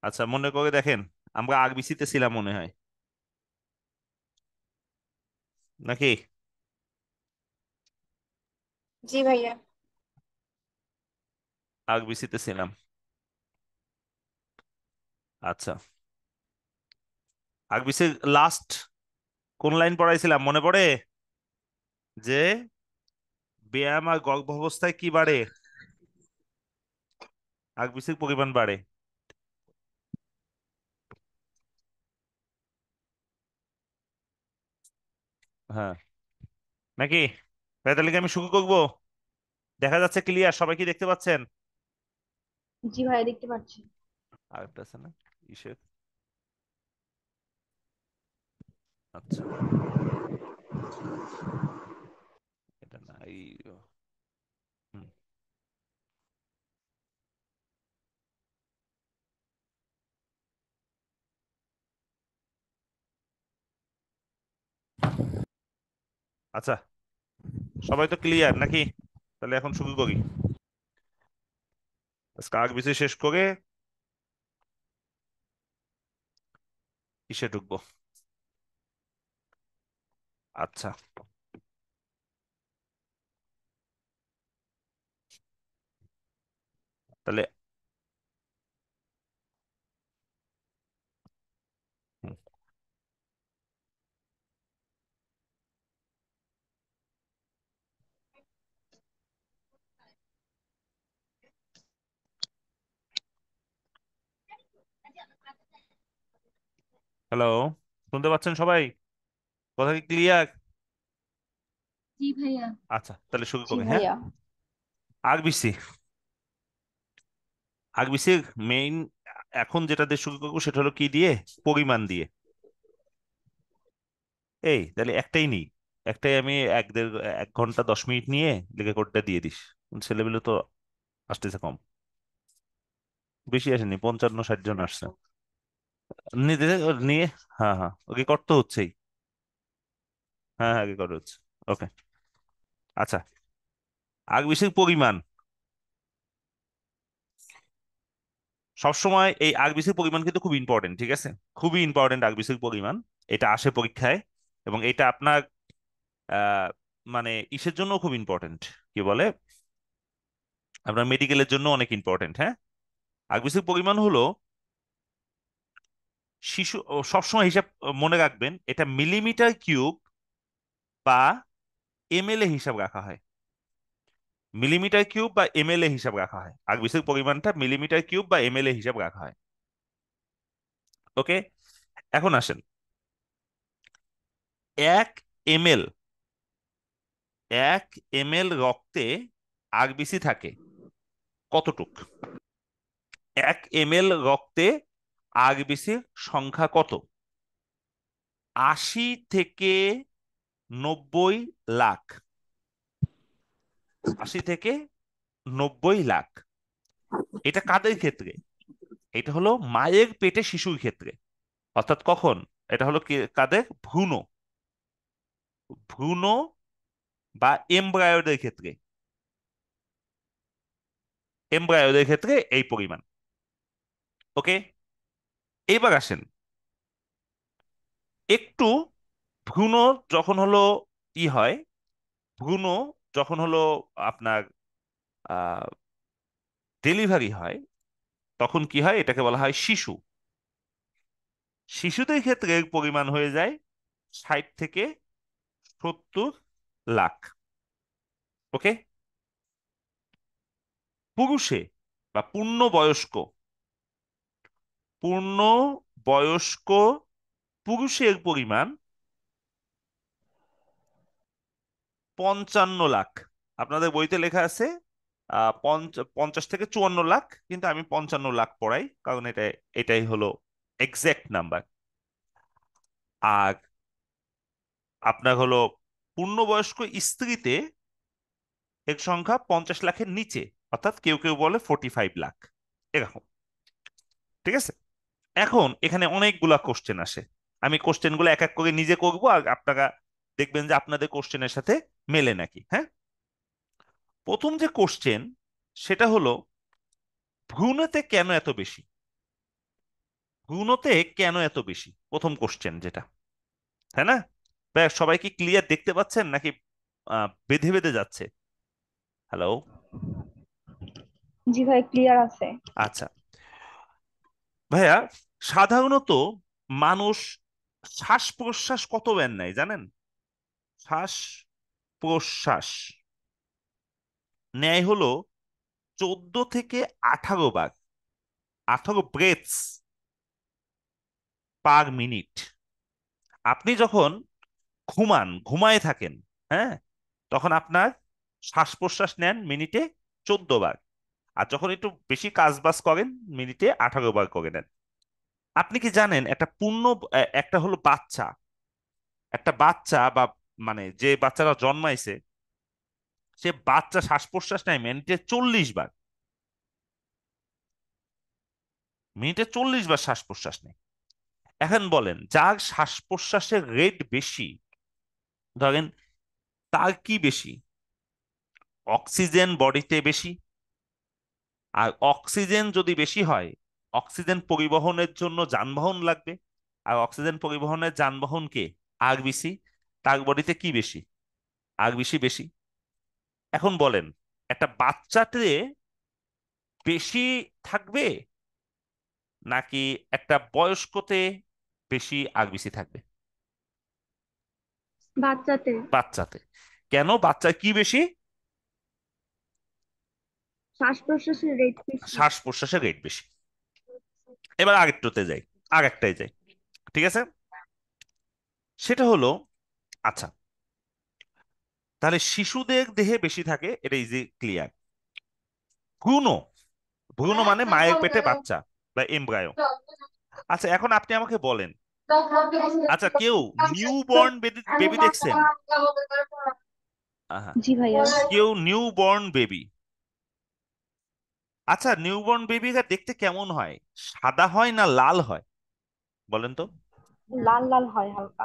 আচ্ছা, মনে করে দেখেন, আমরা আরবিসিতে ছিলাম মনে হয়, নাকি? জি ভাইয়া। আরবিসিতে ছিলাম। আচ্ছা, আরবিসির লাস্ট কোন লাইন পড়াইছিলাম মনে পড়ে? যে ব্যায়াম আর গর্ভাবস্থায় কি বাড়ে? আরবিসির পরিমাণ বাড়ে। হ্যাঁ, নাকি? তাহলে কি আমি শুরু করবো? দেখা যাচ্ছে ক্লিয়ার? সবাই কি দেখতে পাচ্ছেন? জি ভাইয়া, দেখতে পাচ্ছি। আরেকটা আছে না, ইসের? আচ্ছা, এটা না, এই হুম, আচ্ছা, সবাই তো ক্লিয়ার নাকি? তাহলে এখন শুরু করি। আজকে আরবিসি শেষ করে কিসে ঢুকবো? আচ্ছা, তাহলে হুম, হ্যালো, শুনতে পাচ্ছেন সবাই? কথা কি ক্লিয়ার? জি ভাইয়া। আচ্ছা, তাহলে শুরু জি করি, হ্যাঁ। ভাইয়া। আরবিসি, আরবিসির মেইন এখন যেটা দিয়ে শুরু করবো সেটা হলো কি দিয়ে? পরিমাণ দিয়ে। এই তাহলে একটাই নেই, একটাই আমি 1 ঘন্টা 10 মিনিট নিয়ে লেখা কোডটা দিয়ে দিস। ছেলেবেলে তো আসতেছে কম, বেশি আসেনি, 55-60 জন আসছে। নিতে নিয়ে, হ্যাঁ হ্যাঁ, রেকর্ড তো হচ্ছেই। হ্যাঁ হ্যাঁ, রেকর্ড হচ্ছে। ওকে, আচ্ছা, আরবিসির পরিমাণ সবসময়, এই আরবিসির পরিমাণ কিন্তু খুব ইম্পর্টেন্ট, ঠিক আছে? খুবই ইম্পর্টেন্ট আরবিসির পরিমাণ। এটা আসে পরীক্ষায়, এবং এটা আপনার আহ, মানে ইসের জন্য খুব ইম্পর্টেন্ট, কি বলে, আপনার মেডিকেলের জন্য অনেক ইম্পর্টেন্ট, হ্যাঁ। আরবিসির পরিমাণ হলো শিশু সবসময় হিসাব মনে রাখবেন, এটা মিলিমিটার কিউব বা এমএলএ হিসাব রাখা হয়। মিলিমিটার কিউব বা এমএলএ হিসাব রাখা হয়, আরবিসির পরিমাণটা মিলিমিটার কিউব বা এমএলএ হিসাব রাখা হয়। ওকে, এখন আসেন, 1 এমএল, 1 এমএল রক্তে আরবিসি থাকে কতটুক? 1 এমএল রক্তে আরবিসির সংখ্যা কত? 80 থেকে 90 লাখ। 80 থেকে 90 লাখ। এটা কাদের ক্ষেত্রে? এটা হলো মায়ের পেটে শিশুর ক্ষেত্রে। অর্থাৎ কখন? এটা হলো কাদের? ভ্রূণ, ভ্রূণ বা এমব্রায়োদের ক্ষেত্রে, এমব্রায়োদের ক্ষেত্রে এই পরিমাণ। ওকে, এইবার আসেন, একটু ভ্রূণ যখন হলো ই হয়, ভ্রূণ যখন হলো আপনার আহ ডেলিভারি হয়, তখন কি হয়? এটাকে বলা হয় শিশু। শিশুদের ক্ষেত্রে এর পরিমাণ হয়ে যায় 60 থেকে 70 লাখ। ওকে, পুরুষে বা পূর্ণবয়স্ক, পূর্ণ বয়স্ক পুরুষের পরিমাণ 55 লাখ। আপনাদের বইতে লেখা আছে 50 থেকে 54 লাখ, কিন্তু আমি 55 লাখ পড়াই, কারণ এটাই হলো এক্সাক্ট নাম্বার। আর আপনার হলো পূর্ণবয়স্ক স্ত্রীতে এর সংখ্যা 50 লাখের নিচে, অর্থাৎ কেউ কেউ বলে 45 লাখ, এরকম। ঠিক আছে, এখন এখানে অনেকগুলা কোশ্চেন আসে। আমি কোশ্চেনগুলো এক এক করে নিজে করব, আর আপনারা দেখবেন যে আপনাদের কোশ্চেনের সাথে মেলে নাকি, হ্যাঁ। প্রথম যে কোশ্চেন, সেটা হলো ভ্রূণেতে কেন এত বেশি? ভ্রূণতে কেন এত বেশি, প্রথম কোশ্চেন যেটা, তাই না? ভাই সবাই কি ক্লিয়ার দেখতে পাচ্ছেন নাকি বেঁধে বেঁধে যাচ্ছে? হ্যালো? জি ভাই, ক্লিয়ার আছে। আচ্ছা ভাইয়া, সাধারণত মানুষ শ্বাস প্রশ্বাস কতবার নেয় জানেন? শ্বাস প্রশ্বাস নেয় হলো 14 থেকে 18 বার, 18 ব্রেথস পার মিনিট। আপনি যখন ঘুমায় থাকেন, হ্যাঁ, তখন আপনার শ্বাস প্রশ্বাস নেন মিনিটে 14 বার। আর যখন একটু বেশি কাজ বাজ করেন, মিনিটে 18 বার করে নেন। আপনি কি জানেন একটা একটা হলো বাচ্চা, একটা বাচ্চা বা মানে যে বাচ্চারা জন্মাইছে, সে বাচ্চা শ্বাস প্রশ্বাস নেয় মিনিটে 40 বার। মিনিটে 40 বার শ্বাস প্রশ্বাস নেয়। এখন বলেন, যার শ্বাস প্রশ্বাসের রেট বেশি, ধরেন তার কি বেশি, অক্সিজেন বডিতে বেশি। আর অক্সিজেন যদি বেশি হয়, অক্সিজেন পরিবহনের জন্য যানবাহন লাগবে। আর অক্সিজেন পরিবহনের যানবাহন কে? আরবিসি। তার বডিতে কি বেশি? আরবিসি বেশি। এখন বলেন, একটা বাচ্চাতে বেশি থাকবে নাকি একটা বয়স্কতে বেশি আরবিসি থাকবে? বাচ্চাতে। বাচ্চাতে। কেন বাচ্চার কি বেশি? শ্বাস প্রশ্বাসের রেট বেশি। শ্বাস প্রশ্বাসের রেট বেশি। এবার আরেকটুতে যাই, আরেকটাই যাই, ঠিক আছে? সেটা হলো, আচ্ছা, তাহলে শিশুদের দেহে বেশি থাকে, এটা ইজি ক্লিয়ার। ভ্রূণ, ভ্রূণ মানে মায়ের পেটে বাচ্চা বা এমব্রায়ো। আচ্ছা এখন আপনি আমাকে বলেন, আচ্ছা কেউ নিউ বর্ন বেবি দেখছেন? আহা, জি ভাইয়া। কেউ নিউ বর্ন বেবি, আচ্ছা নিউ বর্ন বেবিটা দেখতে কেমন হয়? সাদা হয় না লাল হয় বলেন তো? লাল লাল হয় হালকা।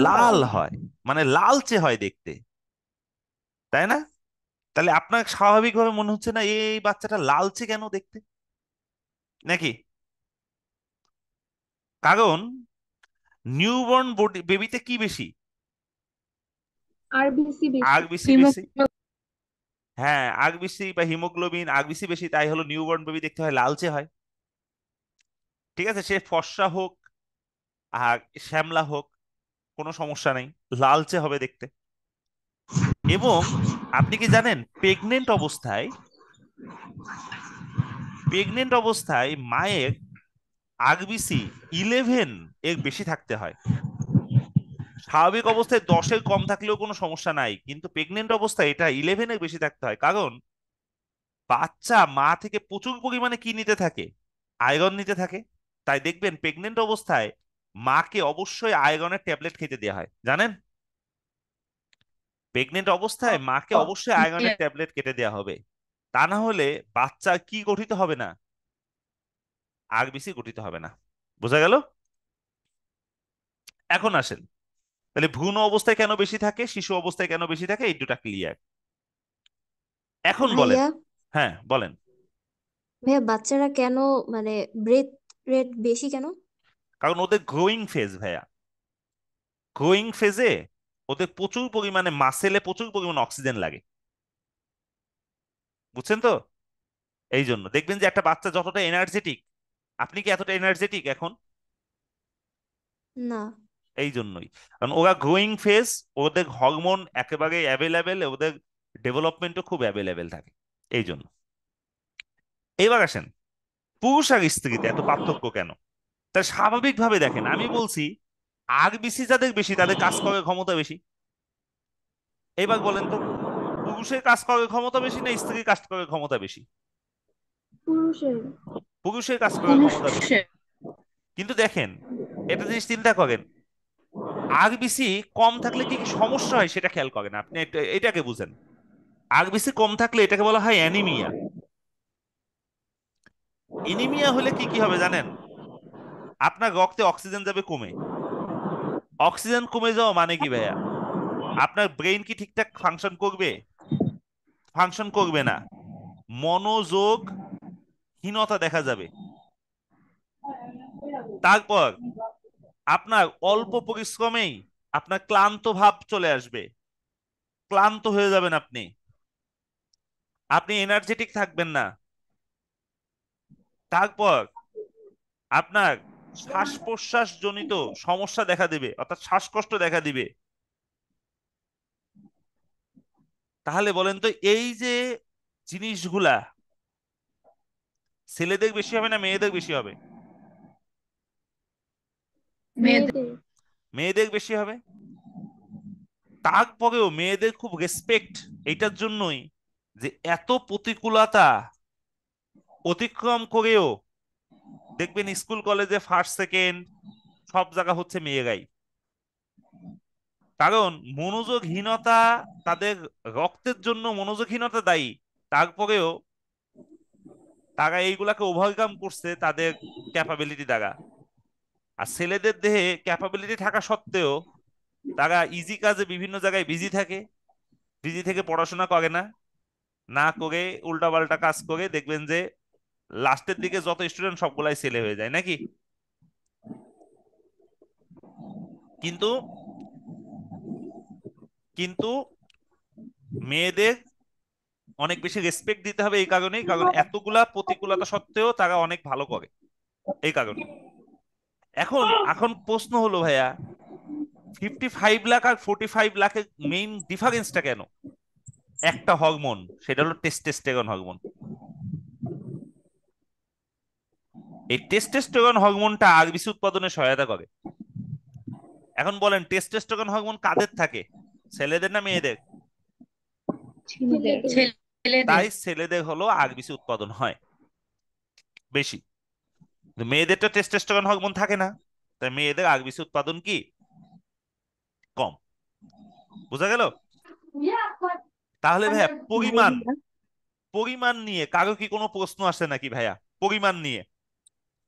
লাল হয়, মানে লালচে হয় দেখতে, তাই না? তাহলে আপনার স্বাভাবিকভাবে মনে হচ্ছে না এই বাচ্চাটা লালচে কেন দেখতে, নাকি? কারণ নিউবর্ন বেবিতে কি বেশি? আরবিসি বেশি। আরবিসি বেশি। হ্যাঁ, আরবিসি বা হিমোগ্লোবিন, আরবিসি বেশি, তাই হলো নিউবর্ন বেবি দেখতে হয় লালচে হয়। ঠিক আছে, সে ফর্সা হোক আর শ্যামলা হোক, কোনো সমস্যা নেই, লালচে হবে দেখতে। এবং আপনি কি জানেন, প্রেগনেন্ট অবস্থায় মায়ের আরবিসি 11 এর বেশি থাকতে হয়। স্বাভাবিক অবস্থায় 10-এর কম থাকলেও কোনো সমস্যা নাই, কিন্তু প্রেগনেন্ট অবস্থায় এটা 11-এর বেশি থাকতে হয়। কারণ বাচ্চা মা থেকে প্রচুর পরিমাণে কি নিতে থাকে? আয়রন নিতে থাকে। তাই দেখবেন প্রেগনেন্ট অবস্থায় মাকে অবশ্যই আয়রনের ট্যাবলেট খেতে দেওয়া হয়, জানেন? প্রেগনেন্ট অবস্থায় মাকে অবশ্যই আয়রনের ট্যাবলেট কেটে দেওয়া হবে। তা না হলে বাচ্চা কি গঠিত হবে না? আরবিসি গঠিত হবে না। বোঝা গেল? এখন আসেন, তাহলে ভ্রূণ অবস্থায় কেন বেশি থাকে, শিশু অবস্থায় কেন বেশি থাকে, এই দুটা ক্লিয়ার। এখন বলেন। ভাইয়া হ্যাঁ বলেন। ভাইয়া বাচ্চারা কেন মানে ব্রেথ রেট বেশি কেন? কারণ ওদের গ্রোয়িং ফেজ ভাইয়া, গ্রোয়িং ফেজে ওদের প্রচুর পরিমাণে মাসেলে প্রচুর পরিমাণে অক্সিজেন লাগে, বুঝছেন তো? এই জন্য দেখবেন যে একটা বাচ্চা যতটা এনার্জেটিক, আপনি কি এতটা এনার্জেটিক এখন? না। এই জন্যই, কারণ ওরা গ্রোয়িং ফেজ, ওদের হরমোন একেবারে অ্যাভেলেবেল, ওদের ডেভেলপমেন্টও খুব অ্যাভেলেবেল থাকে, এই জন্য। এবার আসেন, পুরুষ আর স্ত্রীতে এত পার্থক্য কেন? তাই স্বাভাবিকভাবে দেখেন, আমি বলছি আরবিসি যাদের বেশি তাদের কাজ করার ক্ষমতা বেশি। এবার বলেন তো, পুরুষের কাজ করার ক্ষমতা বেশি না স্ত্রীর কাজ করার ক্ষমতা বেশি? পুরুষের। পুরুষের কাজ করার ক্ষমতা বেশি। পুরুষের। কিন্তু দেখেন, একটা জিনিস চিন্তা করেন, আরবিসি কম থাকলে কি কি সমস্যা হয় সেটা খেয়াল করেন, আপনি এটাকে বুঝেন। আরবিসি কম থাকলে এটাকে বলা হয় অ্যানিমিয়া। এনিমিয়া হলে কি কি হবে জানেন? আপনার রক্তে অক্সিজেন যাবে কমে। অক্সিজেন কমে যাওয়া মানে কি ভাইয়া? আপনার ব্রেইন কি ঠিকঠাক ফাংশন করবে? ফাংশন করবে না। মনোযোগ হীনতা দেখা যাবে। তারপর আপনার অল্প পরিশ্রমেই আপনার ক্লান্ত ভাব চলে আসবে, ক্লান্ত হয়ে যাবেন আপনি, আপনি এনার্জেটিক থাকবেন না। তারপর আপনার শ্বাস প্রশ্বাস জনিত সমস্যা দেখা দিবে, অর্থাৎ শ্বাসকষ্ট দেখা দিবে। তাহলে বলেন তো, এই যে জিনিসগুলা ছেলেদের বেশি হবে না মেয়েদের বেশি হবে? মেয়েদের। মেয়েদের বেশি হবে। তারপরেও মেয়েদের খুব রেসপেক্ট এইটার জন্যই যে এত প্রতিকূলতা অতিক্রম করেও দেখবেন স্কুল কলেজে ফার্স্ট সেকেন্ড সব জায়গা হচ্ছে মেয়েরাই। কারণ মনোযোগহীনতা, তাদের রক্তের জন্য মনোযোগহীনতা দায়ী, তারপরেও তারা এইগুলাকে ওভারকাম করছে তাদের ক্যাপাবিলিটি দ্বারা। আর ছেলেদের দেহে ক্যাপাবিলিটি থাকা সত্ত্বেও তারা ইজি কাজে বিভিন্ন জায়গায় বিজি থাকে, বিজি থেকে পড়াশোনা করে না, না করে উল্টাপাল্টা কাজ করে, দেখবেন যে লাস্টের দিকে যত স্টুডেন্ট সবগুলাই ছেলে হয়ে যায় নাকি। কিন্তু কিন্তু মেয়েদের অনেক বেশি রেসপেক্ট দিতে হবে এই কারণেই, কারণ এতগুলা প্রতিকূলতা সত্ত্বেও তারা অনেক ভালো করে এই কারণে। এখন এখন প্রশ্ন হলো ভাইয়া, 55 লাখ আর 45 লাখের মেইন ডিফারেন্সটা কেন? একটা হরমোন, সেটা হলো টেস্টোস্টেরন হরমোন। এই টেস্টোস্টেরন হরমোনটা আরবিসি উৎপাদনে সহায়তা করে। এখন বলেন, টেস্টোস্টেরন হরমোন কাদের থাকে, ছেলেদের না মেয়েদের? ছেলেদের। তাই ছেলেদের হলো আরবিসি উৎপাদন হয় বেশি, কিন্তু মেয়েদেরটা টেস্টোস্টেরন হরমোন থাকে না, তাই মেয়েদের আরবিসি উৎপাদন কি কম। বোঝা গেল? তাহলে ভাইয়া পরিমাণ, ভাইয়া পরিমাণ নিয়ে কারো কি কোনো প্রশ্ন আসে নাকি ভাইয়া? পরিমাণ নিয়ে,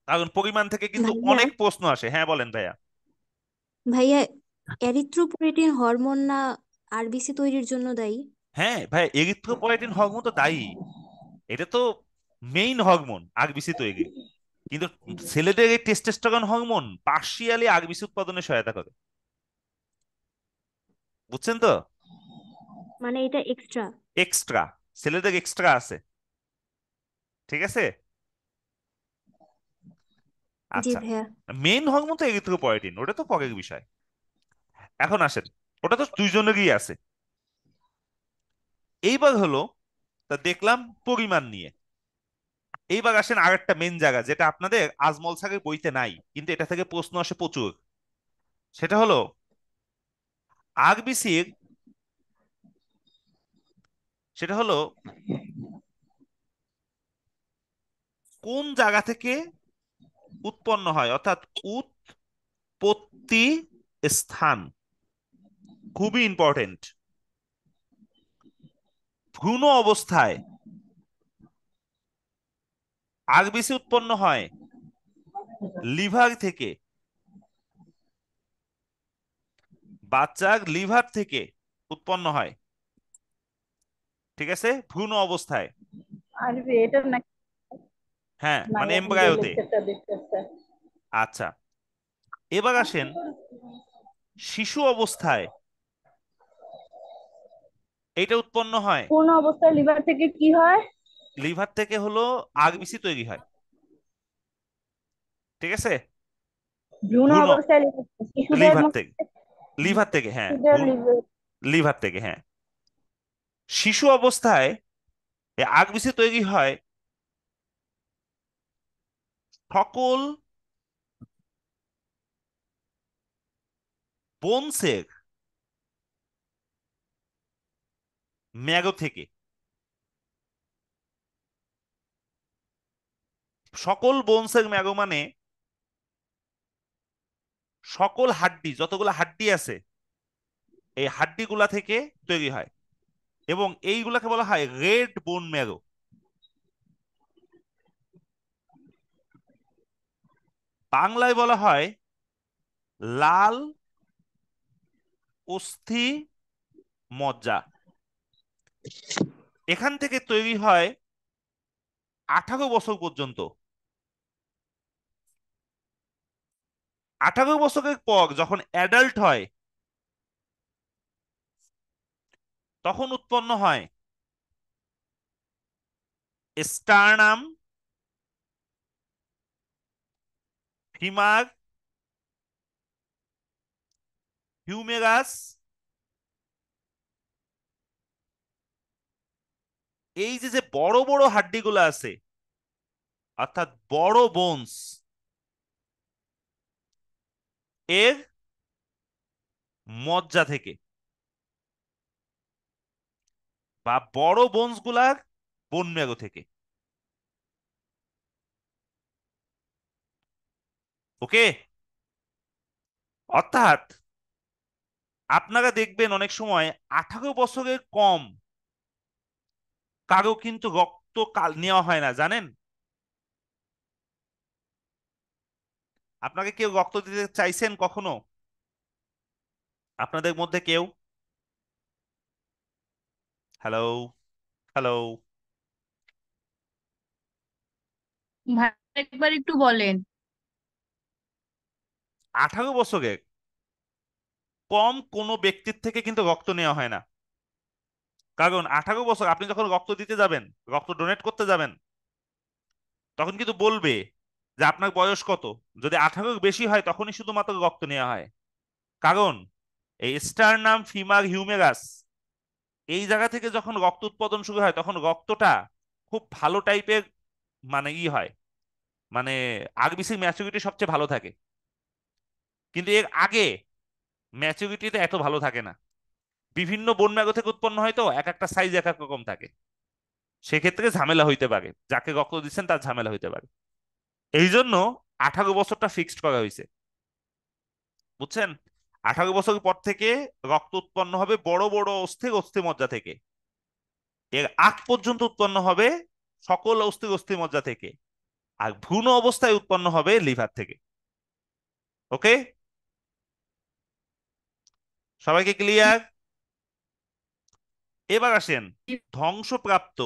কারণ পরিমাণ থেকে কিন্তু ভাইয়া অনেক প্রশ্ন আসে। হ্যাঁ বলেন ভাইয়া। ভাইয়া এরিথ্রোপয়েটিন হরমোন না আরবিসি তৈরির জন্য দায়ী? হ্যাঁ ভাইয়া, এরিথ্রোপয়েটিন হরমোন তো দায়ী, এটা তো মেইন হরমোন আরবিসি তৈরি। কিন্তু ছেলেদের এই টেস্টোস্টেরন হরমোন পার্শিয়ালি আরবিসি উৎপাদনে সহায়তা করে। বুঝছেন তো? মানে এটা এক্সট্রা? এক্সট্রা, ছেলেদের এক্সট্রা আছে। ঠিক আছে। জি আচ্ছা, ভাইয়া। মেইন হরমোন তো এরিথ্রোপয়েটিন, ওটা তো পরের বিষয়। এখন আসেন, ওটা তো দুইজনেরই আছে। এইবার হলো, তা দেখলাম পরিমাণ নিয়ে। এইবার আসেন আরেকটা মেন জায়গা, যেটা আপনাদের আজমল স্যারের বইতে নাই, কিন্তু এটা থেকে প্রশ্ন আসে প্রচুর। সেটা হলো আরবিসির, সেটা হলো কোন জায়গা থেকে উৎপন্ন হয়, অর্থাৎ উৎপত্তি স্থান, খুবই ইম্পর্টেন্ট। ভ্রূণ অবস্থায় আরবিসি উৎপন্ন হয় লিভার থেকে, বাচ্চার লিভার থেকে উৎপন্ন হয়। ঠিক আছে, ভ্রূণ অবস্থায়। আরবি এটা না? হ্যাঁ, না, মানে যে এমব্রায়োতে। লেকচারটা দেখতেছে। আচ্ছা, এবার আসেন শিশু অবস্থায় এটা উৎপন্ন হয়। কোন অবস্থায় লিভার থেকে কি হয়? লিভার থেকে হলো আরবিসি তৈরি হয়। ঠিক আছে, ভ্রূণ ভ্রূণ, অবস্থায় শিশুদের লিভার থেকে, মধ্যে। লিভার থেকে হ্যাঁ, শিশুদের ভ্রূণ, লিভার। লিভার থেকে হ্যাঁ। শিশু অবস্থায় আরবিসি তৈরি হয় সকল বোনসের ম্যাগো থেকে। সকল বোনসের ম্যাগো মানে সকল হাড্ডি, যতগুলো হাড্ডি আছে এই হাড্ডিগুলা থেকে তৈরি হয়, এবং এইগুলাকে বলা হয় রেড বোন ম্যারো। বাংলায় বলা হয় লাল অস্থি মজ্জা। এখান থেকে তৈরি হয় 18 বছর পর্যন্ত 18 বছরের পর যখন অ্যাডাল্ট হয় তখন উৎপন্ন হয় স্টারনাম, ফিমার, হিউমেরাস, এই যে যে বড় বড় হাড্ডিগুলো আছে অর্থাৎ বড় বোনস, এর মজ্জা থেকে বা বড় বোনস গুলার বোন ম্যারো থেকে। ওকে, অর্থাৎ আপনারা দেখবেন অনেক সময় 18 বছরের কম কারো কিন্তু রক্ত নেওয়া হয় না, জানেন? আপনাকে কেউ রক্ত দিতে চাইছেন কখনো আপনাদের মধ্যে কেউ? Hello, hello. ভাই একবার একটু বলেন। 18 বছরের কম কোনো ব্যক্তির থেকে কিন্তু রক্ত নেওয়া হয় না। কারণ 18 বছর আপনি যখন রক্ত দিতে যাবেন, রক্ত ডোনেট করতে যাবেন, তখন কিন্তু বলবে যে আপনার বয়স কত। যদি 18 বেশি হয় তখনই শুধুমাত্র রক্ত নেওয়া হয়। কারণ এই স্টারনাম, ফিমার, হিউমেরাস এই জায়গা থেকে যখন রক্ত উৎপাদন শুরু হয় তখন রক্তটা খুব ভালো টাইপের, মানে হয়, মানে আরবিসির ম্যাচুরিটি সবচেয়ে ভালো থাকে। কিন্তু এর আগে ম্যাচুরিটিটা এত ভালো থাকে না। বিভিন্ন বন ম্যাগো থেকে উৎপন্ন হয় তো এক একটা সাইজ এক এক রকম থাকে। সেক্ষেত্রে ঝামেলা হইতে পারে, যাকে রক্ত দিচ্ছেন তার ঝামেলা হইতে পারে। এই জন্য 18 বছরটা ফিক্সড করা হয়েছে, বুঝছেন? 18 বছর পর থেকে রক্ত উৎপন্ন হবে বড় বড় অস্থি অস্থি মজ্জা থেকে। এর আগ পর্যন্ত উৎপন্ন হবে সকল অস্থি অস্থি মজ্জা থেকে। আর ভ্রূণ অবস্থায় উৎপন্ন হবে লিভার থেকে। ওকে, সবাইকে ক্লিয়ার? এবার আসেন ধ্বংসপ্রাপ্ত।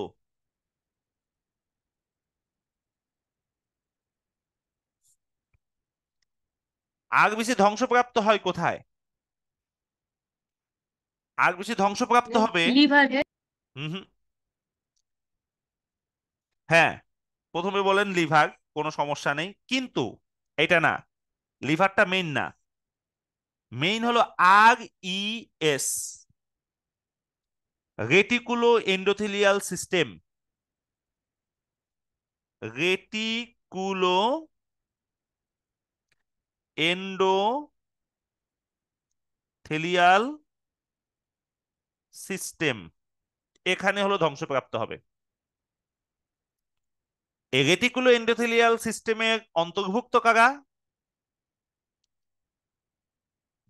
আগ বেশি ধ্বংসপ্রাপ্ত হয় কোথায়? আগ বেশি ধ্বংসপ্রাপ্ত হবে, লিভারে। হুম হুম, হ্যাঁ, প্রথমে বলেন লিভার, কোনো সমস্যা নেই, কিন্তু এটা না, লিভারটা মেইন না। মেইন হলো R E S, reticulo endothelial system. Reticulo endothelial system এখানে হলো ধ্বংসপ্রাপ্ত হবে। এই রেটিকুলো এন্ডোথেলিয়াল সিস্টেমের অন্তর্ভুক্ত কারা?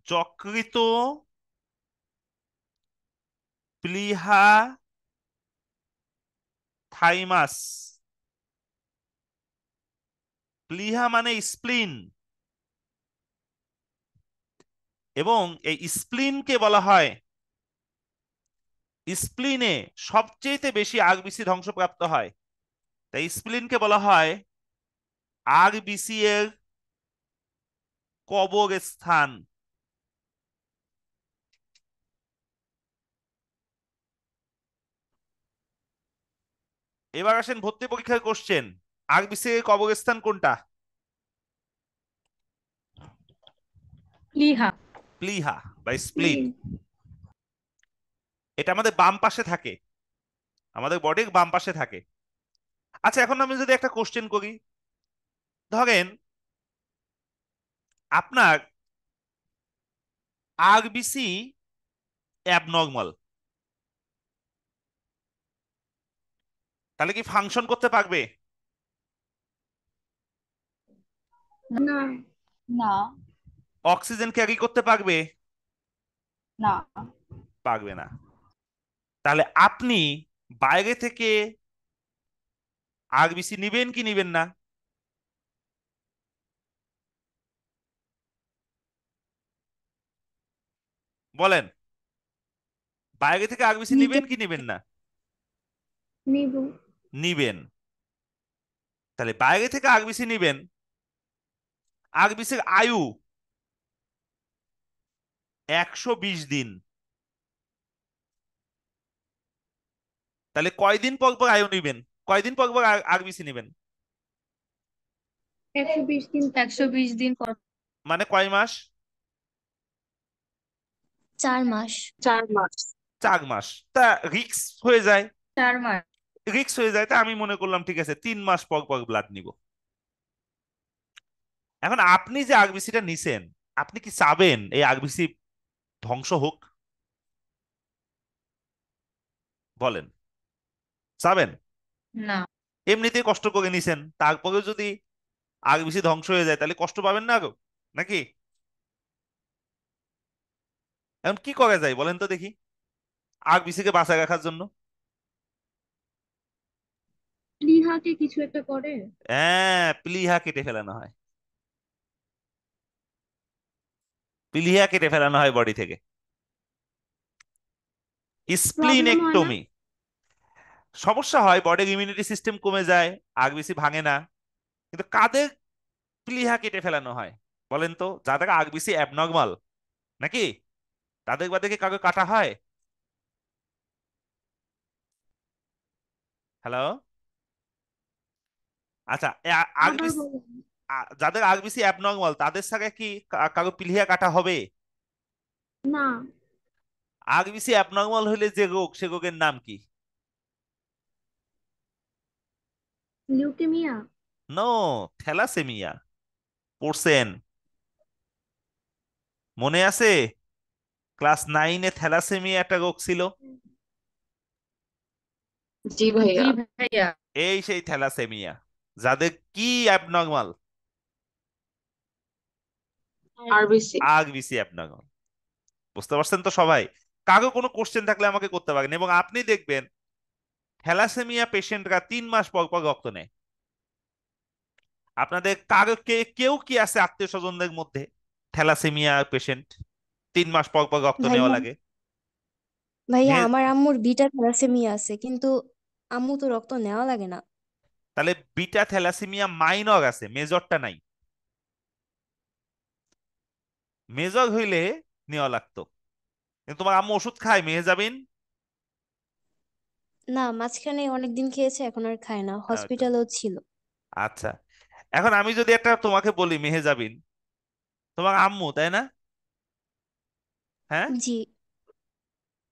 যকৃত, প্লীহা, থাইমাস। প্লীহা মানে স্প্লিন, এবং এই স্প্লিনকে বলা হয়, স্প্লিনে সবচেয়ে বেশি আরবিসি ধ্বংসপ্রাপ্ত হয়, তাই স্প্লিনকে বলা হয় আরবিসি এর কবরস্থান। এবার আসেন ভর্তি পরীক্ষার কোশ্চেন, আরবিসি এর কবরস্থান কোনটা? লিহা। প্লীহা বা স্প্লিন। এটা আমাদের বাম পাশে থাকে, আমাদের বডির বাম পাশে থাকে। আচ্ছা, এখন আমি যদি একটা কোশ্চেন করি, ধরেন আপনার আরবিসি অ্যাবনর্মাল, তাহলে কি ফাংশন করতে পারবে? না। না। অক্সিজেন ক্যারি করতে পারবে? না। পারবে না। তাহলে আপনি বাইরে থেকে আরবিসি নিবেন কি নিবেন না? বলেন, বাইরে থেকে আরবিসি নিতে। নিবেন কি নিবেন না? নিব। নিবেন। তাহলে বাইরে থেকে আরবিসি নিবেন, আরবিসির আয়ু 120 দিন। তাহলে কয়দিন পর পর আয়ু নিবেন? কয়দিন পর পর আরবিসি নেবেন? 120 দিন 120 দিন পর। মানে কয় মাস? 4 মাস। 4 মাস। 4 মাস। তা রিক্স হয়ে যায়। 4 মাস। রিক্স হয়ে যায়, তা আমি মনে করলাম ঠিক আছে 3 মাস পর পর ব্লাড নিব। এখন আপনি যে আরবিসিটা নিছেন, আপনি কি চাবেন এই আরবিসি ধ্বংস হোক? বলেন, চাবেন? না। এমনিতেই কষ্ট করে নিছেন, তারপরে যদি আরবিসি ধ্বংস হয়ে যায় তাহলে কষ্ট পাবেন না আরো, নাকি? এখন কি করা যায় বলেন তো দেখি, আরবিসি কে বাঁচায় রাখার জন্য? প্লিহাকে কিছু একটা করে। হ্যাঁ, প্লিহা কেটে ফেলানো হয়। প্লিহা কেটে ফেলানো হয় বডি থেকে। প্রবলেম হয় না? স্প্লিনেক্টমি। সমস্যা হয়, বডির ইমিউনিটি সিস্টেম কমে যায়, আরবিসি ভাঙে না। কিন্তু কাদের প্লিহা কেটে ফেলানো হয় বলেন তো? যাদের আরবিসি অ্যাবনর্মাল, নাকি? তাদের বাদে কি কাউকে কাটা হয়? হ্যালো? আচ্ছা, আবার আরবিসি, বলেন। যাদের আরবিসি অ্যাবনর্মাল তাদের সাথে কি কারো প্লিহা কাটা হবে? না। আরবিসি অ্যাবনর্মাল হলে যে রোগ, সে রোগের নাম কি? লিউকেমিয়া। No, thalassemia. পড়ছেন? মনে আছে? ক্লাস 9-এ থ্যালাসেমিয়া একটা রোগ ছিল। জি ভাইয়া। জি ভাইয়া। এই সেই থ্যালাসেমিয়া। যাদের কি অ্যাবনর্মাল? আরবিসি। RBC abnormal. বুঝতে পারছেন তো সবাই? কারো কোনো কোশ্চেন থাকলে আমাকে করতে পারেন, এবং আপনি দেখবেন থ্যালাসেমিয়া পেশেন্টরা 3 মাস পর পর রক্ত নেয়। আপনাদের কারো কেউ কি আছে আত্মীয় স্বজনদের মধ্যে থ্যালাসেমিয়া পেশেন্ট 3 মাস পর পর রক্ত নেওয়া ভাইয়া, লাগে? ভাইয়া মে- আমার আম্মুর বিটা থ্যালাসেমিয়া আছে, কিন্তু আম্মু তো রক্ত নেওয়া লাগে না। তাহলে বিটা থ্যালাসেমিয়া মাইনর আছে, মেজরটা নাই। মেজর হইলে নেওয়া লাগতো। কিন্তু তোমার আম্মু ওষুধ খায় মেহজাবিন? না, মাঝখানে অনেকদিন খেয়েছে, এখন আর খায় না, আচ্ছা, হসপিটালেও ছিল। আচ্ছা। এখন আমি যদি একটা তোমাকে বলি মেহজাবিন, তোমার আম্মু, তাই না? হ্যাঁ। জি।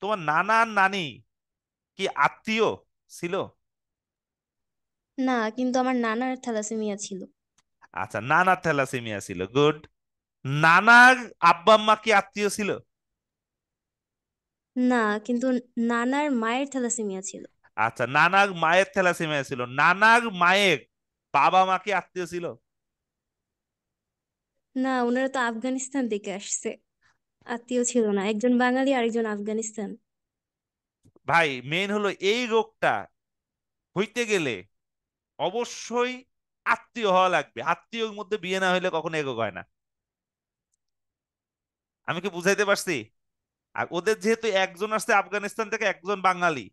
তোমার নানা আর নানি কি আত্মীয় ছিল? না, কিন্তু আমার নানার থ্যালাসেমিয়া ছিল। আচ্ছা, নানার থ্যালাসেমিয়া ছিল, গুড। নানার আব্বা আম্মা কি আত্মীয় ছিল? না, কিন্তু নানার মায়ের থ্যালাসেমিয়া ছিল। আচ্ছা, নানার মায়ের থ্যালাসেমিয়া ছিল, নানার মায়ের বাবা মা কি আত্মীয় ছিল? না, ওনারা তো আফগানিস্তান থেকে আসছে, আত্মীয় ছিল না, একজন বাঙালি আরেকজন আফগানিস্তান। ভাই, মেন হলো এই রোগটা হইতে গেলে অবশ্যই আত্মীয় হওয়া লাগবে। আত্মীয়র মধ্যে বিয়ে না হইলে কখনো এগো হয় না। আমি কি বুঝাইতে পারছি? আর ওদের যেহেতু একজন আসছে আফগানিস্তান থেকে, একজন বাঙালি,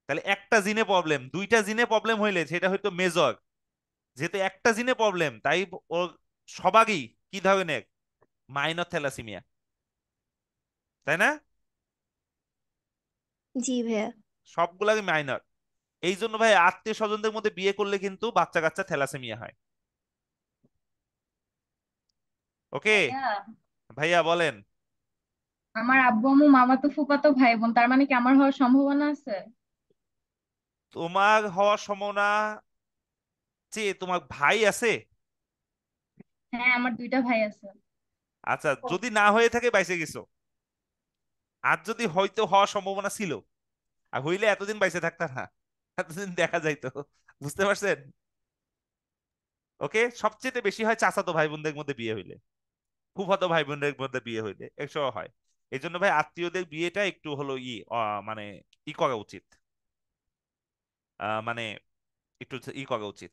তাহলে একটা জিনে প্রবলেম, দুইটা জিনে প্রবলেম হইলে সেটা হয়তো মেজর। যেহেতু একটা জিনে প্রবলেম, তাই ওর সবারই কি ধরনের মাইনর থ্যালাসেমিয়া, তাই না? জি ভাইয়া। সবগুলাই মাইনর। এই জন্য ভাই আত্মীয় স্বজনদের মধ্যে বিয়ে করলে কিন্তু বাচ্চা কাচ্চা থ্যালাসেমিয়া হয়। ওকে? ভাইয়া, ভাইয়া বলেন। আমার আব্বু আম্মু মামাতো ফুফাতো ভাই বোন, তার মানে কি আমার হওয়ার সম্ভাবনা আছে? তোমার হওয়ার সম্ভাবনা, চেয়ে তোমার ভাই আছে? হ্যাঁ, আমার 2টা ভাই আছে। আচ্ছা, যদি না হয়ে থাকে বাইসে গেছো। আর যদি হয়তো হওয়ার সম্ভাবনা ছিল, আর হইলে এতদিন বাইসে থাকতা না, এতদিন দেখা যাইতো। বুঝতে পারছেন? ওকে, সবচেয়ে বেশি হয় চাচাতো ভাই বোনদের মধ্যে বিয়ে হইলে, ফুফাতো ভাই বোনদের মধ্যে বিয়ে হইলে, একশো হয়। এই জন্য ভাই আত্মীয়দের বিয়েটা একটু হলো মানে করা উচিত, মানে একটু করা উচিত,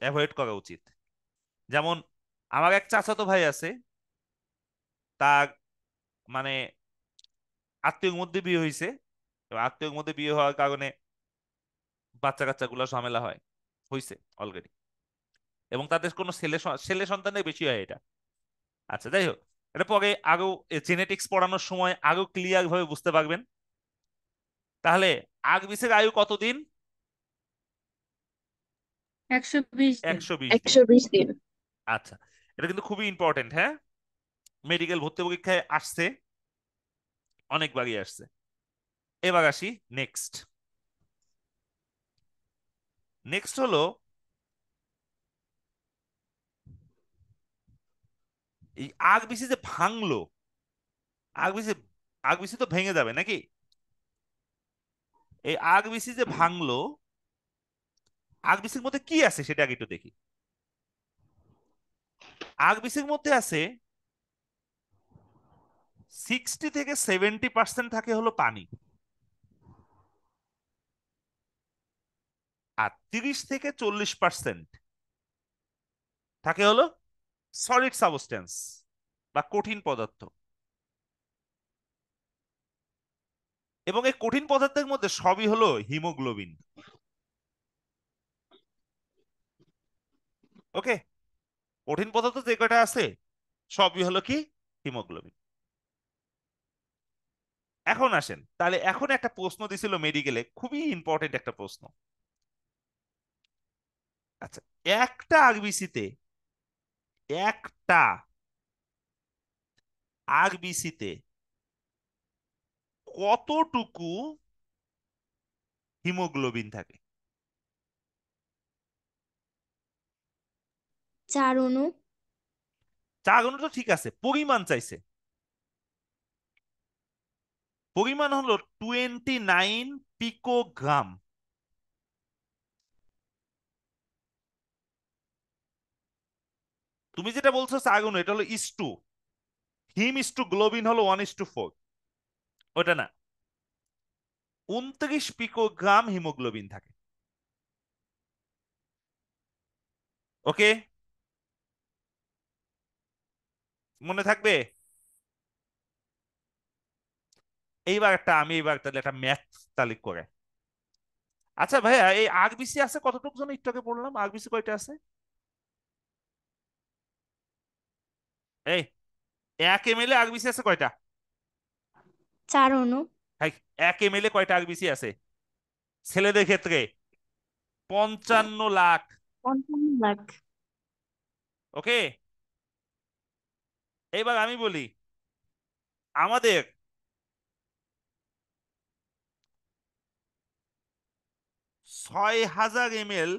অ্যাভয়েড করা উচিত। যেমন আমার এক চাচাতো ভাই আছে, তার মানে আত্মীয়র মধ্যে বিয়ে হয়েছে। এবার আত্মীয়র মধ্যে বিয়ে হওয়ার কারণে বাচ্চা কাচ্চা গুলো ঝামেলা হয়, হয়েছে অলরেডি। এবং তাদের কোনো ছেলে ছেলে সন্তানের বেশি হয় এটা। আচ্ছা, যাই হোক। এটা পরে আরো জেনেটিক্স পড়ানোর সময় আরো ক্লিয়ার ভাবে বুঝতে পারবেন। তাহলে আরবিসির আয়ু কতদিন? 120 দিন। 120 দিন। 120 দিন। আচ্ছা, এটা কিন্তু খুবই ইম্পর্টেন্ট, হ্যাঁ, মেডিকেল ভর্তি পরীক্ষায় আসছে, অনেকবারই আসছে। এবার আসি নেক্সট। নেক্সট হলো এই আরবিসি যে ভাঙলো, আরবিসি আরবিসি তো ভেঙে যাবে নাকি? এই আরবিসি যে ভাঙলো, আরবিসির মধ্যে কি আছে সেটা আগে একটু দেখি। আরবিসির মধ্যে আছে 60 থেকে 70% থাকে হলো পানি, আর 30 থেকে 40% থাকে হলো সলিড সাবস্টেন্স বা কঠিন পদার্থ। এবং এই কঠিন পদার্থের মধ্যে সবই হলো হিমোগ্লোবিন। ওকে, কঠিন পদার্থ যে কয়টা আছে সবই হলো কি? হিমোগ্লোবিন। এখন আসেন, তাহলে এখন একটা প্রশ্ন দিছিল মেডিকেলে, খুবই ইম্পর্টেন্ট একটা প্রশ্ন। আচ্ছা, একটা আরবিসিতে, একটা আরবিসিতে কতটুকু হিমোগ্লোবিন থাকে? 4 অণু। 4 অণু তো ঠিক আছে, পরিমাণ চাইছে। পরিমাণ হলো 29 পিকোগ্রাম। তুমি যেটা বলছো 4 অণু, এটা হলো is to, him is to globin হলো 1:4। ওটা না, 29 পিকোগ্রাম হিমোগ্লোবিন থাকে। ওকে, মনে থাকবে? এইবার তাহলে একটা ম্যাথ তালিক করে। আচ্ছা ভাইয়া, এই আরবিসি আছে কতটুকু জন একটু আগে বললাম, আরবিসি কয়টা আছে? এই 1 ml এ আরবিসি আছে কয়টা? 4 অণু। হ্যাঁ, 1 ml এ কয়টা আরবিসি আছে ছেলেদের ক্ষেত্রে? 55 লাখ। 55 লাখ। ওকে, এইবার আমি বলি, আমাদের 6000 ml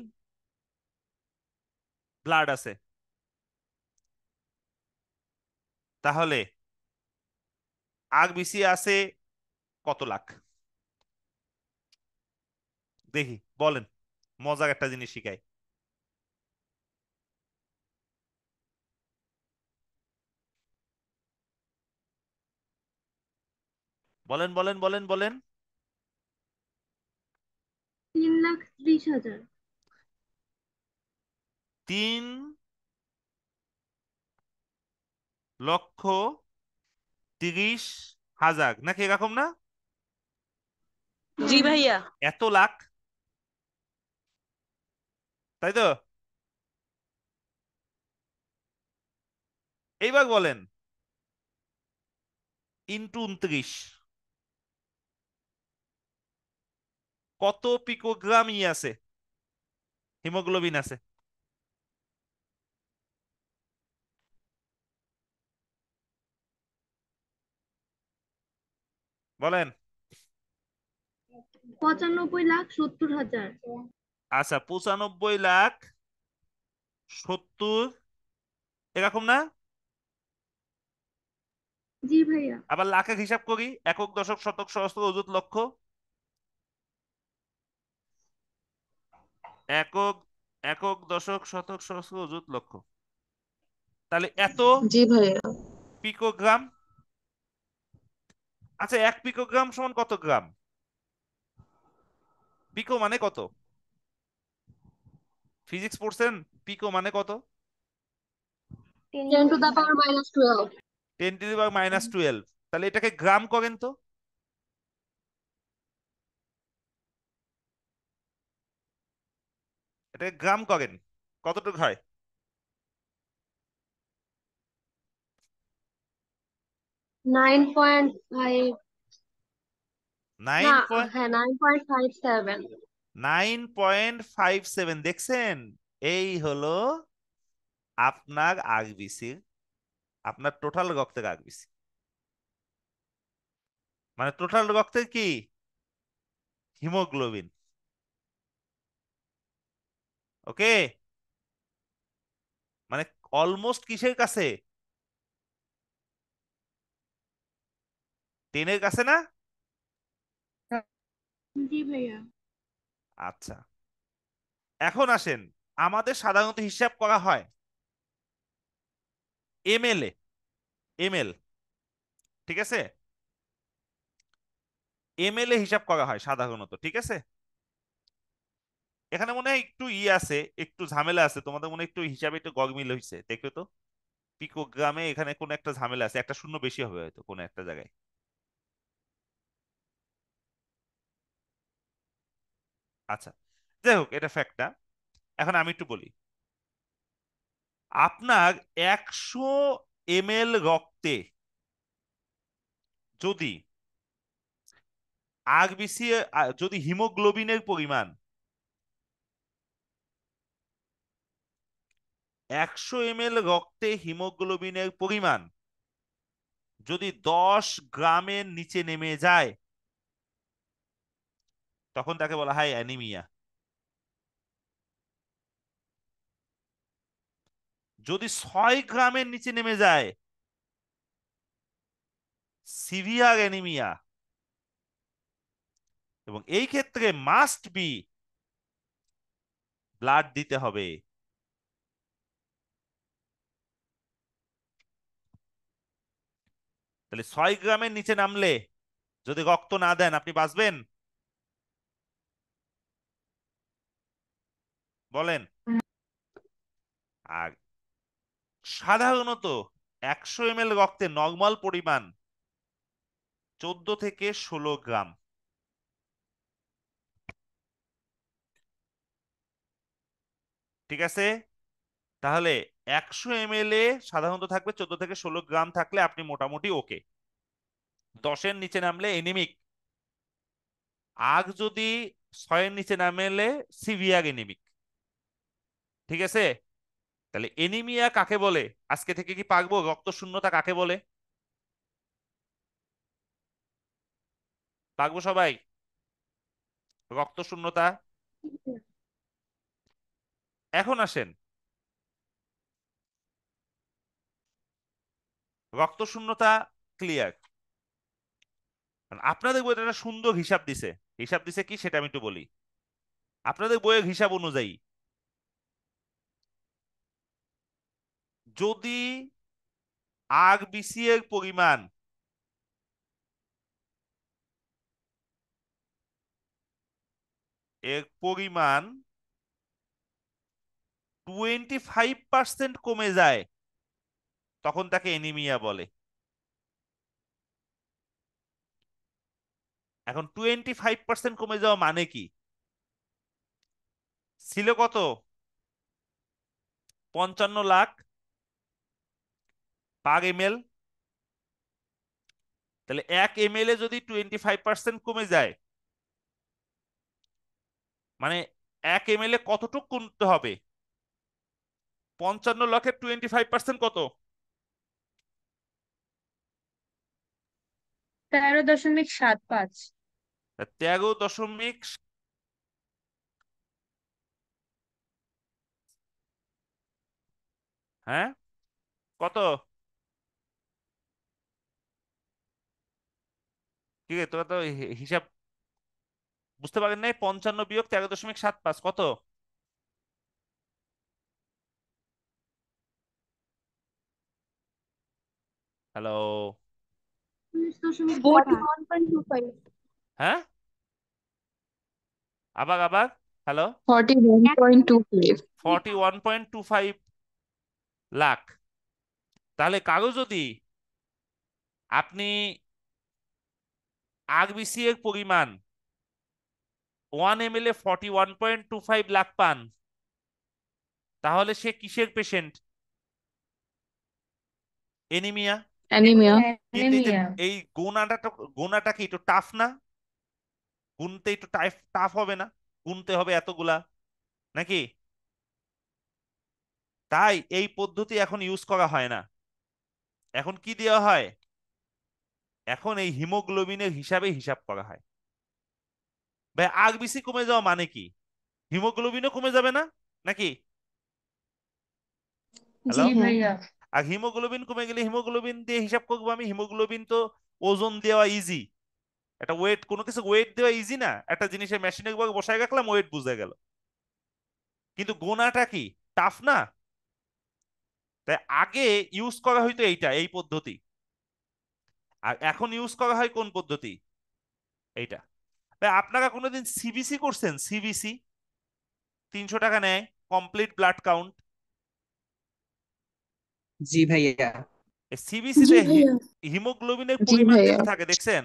ব্লাড আছে, তাহলে আরবিসি আছে কত লাখ? দেখি বলেন, মজার একটা জিনিস শিখাই। বলেন বলেন বলেন বলেন। 3,30,000। 3,30,000 নাকি এরকম না? জি ভাইয়া। এত লাখ, তাই তো? এইবার বলেন, ইন্টু 29 কত পিকোগ্রাম ই আছে, হিমোগ্লোবিন আছে? বলেন। 95,70,000। আচ্ছা, 95,70,000 এরকম না? জি ভাইয়া। আবার লাখের হিসাব করি, একক দশক শতক সহস্র অযুত লক্ষ। একক, একক দশক শতক সহস্র অযুত লক্ষ, তাহলে এত জি ভাইয়া। পিকোগ্রাম। আচ্ছা, 1 পিকোগ্রাম সমান কত গ্রাম? পিকো মানে কত? ফিজিক্স পড়ছেন? পিকো মানে কত? 10⁻⁻12। 10⁻⁻12। তাহলে এটাকে গ্রাম করেন তো। এটাকে গ্রাম করেন, কতটুকু হয়? 9.5 নাইন না পয়েন্ট হ্যাঁ 9.57 9.57 দেখছেন? এই হলো আপনার আরবিসি, আপনার টোটাল রক্তের আরবিসি, মানে টোটাল রক্তের কি হিমোগ্লোবিন। ওকে, মানে অলমোস্ট কিসের কাছে, 10-এর কাছে না? জি ভাইয়া। আচ্ছা, এখন আসেন, আমাদের সাধারণত হিসাব করা হয় এমএল এ, এমএল, ঠিক আছে, এমএল এ হিসাব করা হয় সাধারণত, ঠিক আছে। এখানে মনে হয় একটু আছে, একটু ঝামেলা আছে, তোমাদের মনে হয় একটু হিসাবে একটু গরমিল হয়েছে, দেখো তো পিকোগ্রামে এখানে কোন একটা ঝামেলা আছে, একটা শূন্য বেশি হবে হয়তো কোন একটা জায়গায়। আচ্ছা, যাই হোক, এটা ফ্যাক্ট না। এখন আমি একটু বলি, আপনার 100 ml রক্তে যদি আরবিসি, যদি হিমোগ্লোবিনের পরিমাণ 100 ml রক্তে হিমোগ্লোবিনের পরিমাণ যদি 10 গ্রামের নিচে নেমে যায়, তখন তাকে বলা হয় অ্যানিমিয়া। যদি 6 গ্রামের নিচে নেমে যায়, সিভিয়ার অ্যানিমিয়া। এবং এই ক্ষেত্রে মাস্ট বি ব্লাড দিতে হবে। তাহলে 6 গ্রামের নিচে নামলে যদি রক্ত না দেন আপনি বাঁচবেন? বলেন। আর সাধারণত 100 ml রক্তে নর্মাল পরিমাণ 14 থেকে 16 গ্রাম। ঠিক আছে, তাহলে 100 ml এ সাধারণত থাকবে 14 থেকে 16 গ্রাম, থাকলে আপনি মোটামুটি ওকে। 10-এর নিচে নামলে এনিমিক, আর যদি 6-এর নিচে নামলে সিভিয়ার এনিমিক। ঠিক আছে, তাহলে এনিমিয়া কাকে বলে? আজকে থেকে কি পারবো, রক্ত শূন্যতা কাকে বলে? পারবো সবাই? রক্ত শূন্যতা। এখন আসেন, রক্ত শূন্যতা ক্লিয়ার। আপনাদের বইতে একটা সুন্দর হিসাব দিছে, হিসাব দিছে কি সেটা আমি একটু বলি। আপনাদের বইয়ের হিসাব অনুযায়ী যদি আরবিসি এর পরিমাণ এর পরিমাণ 25% কমে যায়, তখন তাকে এনিমিয়া বলে। এখন 25% কমে যাওয়া মানে কি? ছিল কত? 55 লাখ পার এমএল। তাহলে 1 ml এ যদি 25% কমে যায়, মানে 1 ml এ কতটুকু কমতে হবে? 55 লাখের 25% কত? 13.75। 13 দশমিক, হ্যাঁ, কত? কি রে, তোরা তো হিসাব বুঝতে পারেন নাই? 55 - 13.75 কত? হ্যালো? 19.5। 41.25 হ্যাঁ, আবার আবার, হ্যালো? 41.25 41.25 লাখ। তাহলে কারো যদি আপনি আরবিসি এর পরিমাণ 1 ml এ 41.25 লাখ পান, তাহলে সে কিসের পেশেন্ট? এনিমিয়া। অ্যানিমিয়া। কিন্তু এই যে অ্যানিমিয়া। এই গোনাটা কি একটু টাফ না? গুনতে একটু টাফ হবে না? গুনতে হবে এতগুলা, নাকি? তাই এই পদ্ধতি এখন ইউজ করা হয় না। এখন কি দেওয়া হয়? এখন এই হিমোগ্লোবিনের হিসাব করা হয়। ভাই আরবিসি কমে যাওয়া মানে কি? হিমোগ্লোবিনও কমে যাবে না, নাকি? জি হ্যালো? হ্যাঁ ভাইয়া। আর হিমোগ্লোবিন কমে গেলে হিমোগ্লোবিন দিয়ে হিসাব করবো আমি। হিমোগ্লোবিন তো ওজন দেওয়া ইজি, একটা ওয়েট, কোনো কিছু ওয়েট দেওয়া ইজি না? একটা জিনিসের মেশিনে বসায় রাখলাম, ওয়েট বুঝে গেল। কিন্তু গোনাটা কি টাফ না? তাই আগে ইউজ করা হইতো এই পদ্ধতি, আর এখন ইউজ করা হয় কোন পদ্ধতি? এইটা। ভাই আপনারা কোনোদিন সিবিসি করছেন? সিবিসি 300 টাকা নেয়, কমপ্লিট ব্লাড কাউন্ট। জি ভাইয়া। সিবিসি জি তে ভাইয়া। হিমোগ্লোবিনের জি পরিমাণ ভাইয়া। দেওয়া থাকে, দেখছেন?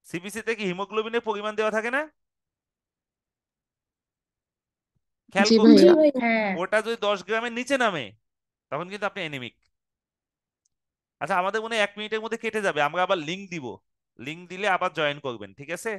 সিবিসি তে কি হিমোগ্লোবিনের পরিমাণ দেওয়া থাকে না? খেয়াল জি করবেন। ভাইয়া। হ্যাঁ। ওটা যদি 10 গ্রামের নিচে নামে, তখন কিন্তু আপনি এনিমিক। আচ্ছা, আমাদের মনে হয় 1 মিনিটের মধ্যে কেটে যাবে, আমরা আবার লিংক দিব। লিংক দিলে আবার জয়েন করবেন, ঠিক আছে?